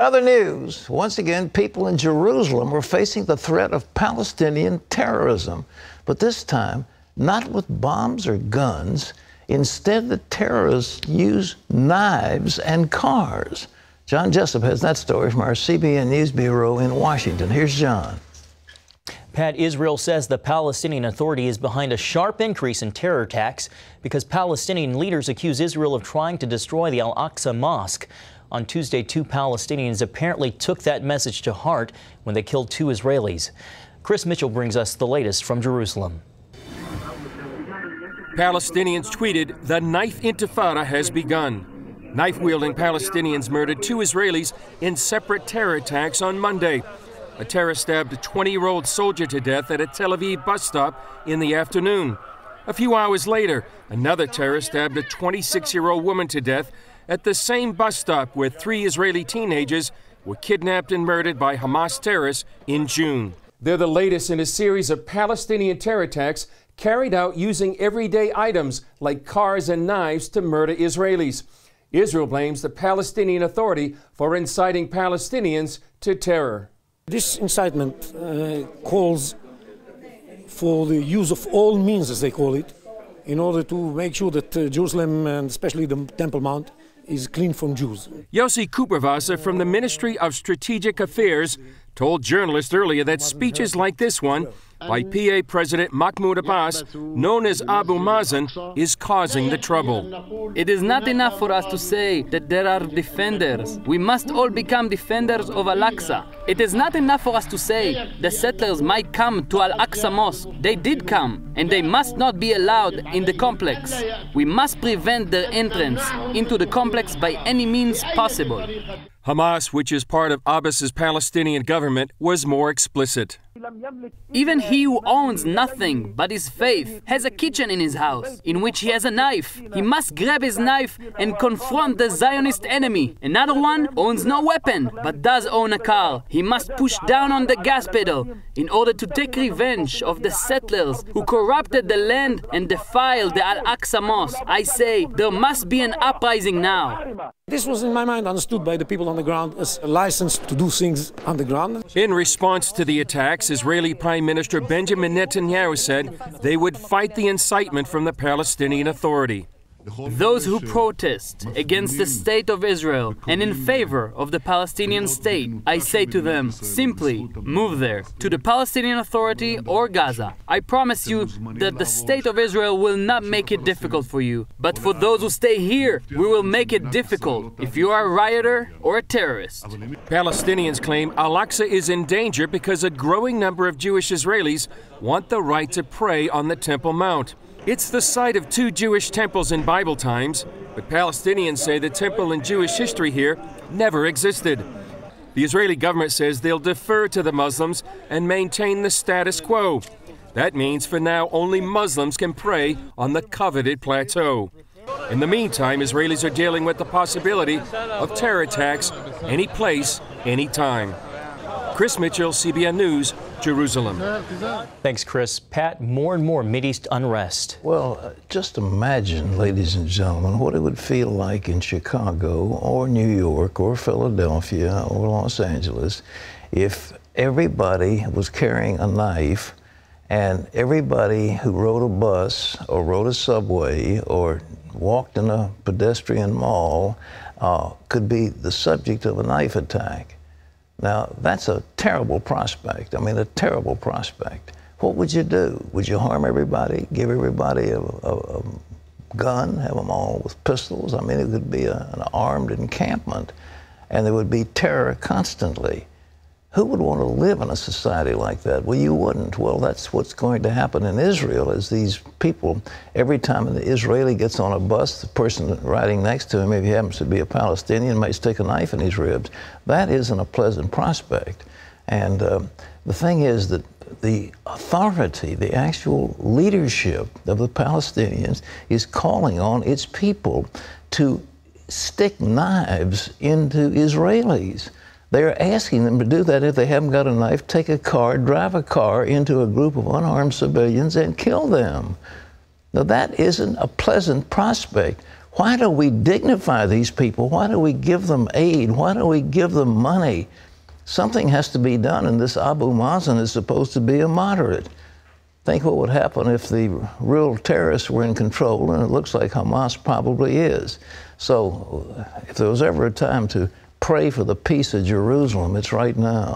Other news, once again, people in Jerusalem were facing the threat of Palestinian terrorism, but this time not with bombs or guns. Instead, the terrorists used knives and cars. John Jessup has that story from our CBN News Bureau in Washington. Here's John. Pat, Israel says the Palestinian Authority is behind a sharp increase in terror attacks because Palestinian leaders accuse Israel of trying to destroy the al-Aqsa Mosque. On Tuesday, 2 Palestinians apparently took that message to heart when they killed 2 Israelis. Chris Mitchell brings us the latest from Jerusalem. Palestinians tweeted, "The knife intifada has begun." Knife-wielding Palestinians murdered 2 Israelis in separate terror attacks on Monday. A terrorist stabbed a 20-year-old soldier to death at a Tel Aviv bus stop in the afternoon. A few hours later, another terrorist stabbed a 26-year-old woman to death at the same bus stop where 3 Israeli teenagers were kidnapped and murdered by Hamas terrorists in June. They're the latest in a series of Palestinian terror attacks carried out using everyday items like cars and knives to murder Israelis. Israel blames the Palestinian Authority for inciting Palestinians to terror. This incitement calls for the use of all means, as they call it, in order to make sure that Jerusalem, and especially the Temple Mount, is clean from Jews. Yossi Cooperwasser from the Ministry of Strategic Affairs told journalists earlier that speeches like this one by PA President Mahmoud Abbas, known as Abu Mazen, is causing the trouble. It is not enough for us to say that there are defenders. We must all become defenders of al-Aksa. It is not enough for us to say the settlers might come to al-Aqsa Mosque. They did come, and they must not be allowed in the complex. We must prevent their entrance into the complex by any means possible. Hamas, which is part of Abbas's Palestinian government, was more explicit. Even he who owns nothing but his faith has a kitchen in his house in which he has a knife. He must grab his knife and confront the Zionist enemy. Another one owns no weapon but does own a car. He must push down on the gas pedal in order to take revenge of the settlers who corrupted the land and defiled the al-Aqsa Mosque. I say there must be an uprising now. This was, in my mind, understood by the people on the ground as a license to do things on the ground. In response to the attacks, Israeli Prime Minister Benjamin Netanyahu said they would fight the incitement from the Palestinian Authority. Those who protest against the state of Israel and in favor of the Palestinian state, I say to them, simply move there, to the Palestinian Authority or Gaza. I promise you that the state of Israel will not make it difficult for you. But for those who stay here, we will make it difficult if you are a rioter or a terrorist. Palestinians claim al-Aqsa is in danger because a growing number of Jewish Israelis want the right to pray on the Temple Mount. It's the site of 2 Jewish temples in Bible times, but Palestinians say the temple in Jewish history here never existed. The Israeli government says they'll defer to the Muslims and maintain the status quo. That means for now only Muslims can pray on the coveted plateau. In the meantime, Israelis are dealing with the possibility of terror attacks any place, any time. Chris Mitchell, CBN News, Jerusalem. Thanks, Chris. Pat, more and more Mideast unrest. Well, just imagine, ladies and gentlemen, what it would feel like in Chicago or New York or Philadelphia or Los Angeles if everybody was carrying a knife and everybody who rode a bus or rode a subway or walked in a pedestrian mall could be the subject of a knife attack. Now, that's a terrible prospect. I mean, a terrible prospect. What would you do? Would you harm everybody, give everybody a gun, have them all with pistols? I mean, it could be an armed encampment, and there would be terror constantly. Who would want to live in a society like that? Well, you wouldn't. Well, that's what's going to happen in Israel is these people, every time an Israeli gets on a bus, the person riding next to him, if he happens to be a Palestinian, might stick a knife in his ribs. That isn't a pleasant prospect. And the thing is that the authority, the actual leadership of the Palestinians is calling on its people to stick knives into Israelis. They're asking them to do that if they haven't got a knife, take a car, drive a car into a group of unarmed civilians and kill them. Now, that isn't a pleasant prospect. Why do we dignify these people? Why do we give them aid? Why do we give them money? Something has to be done, and this Abu Mazen is supposed to be a moderate. Think what would happen if the real terrorists were in control, and it looks like Hamas probably is. So if there was ever a time to pray for the peace of Jerusalem, it's right now.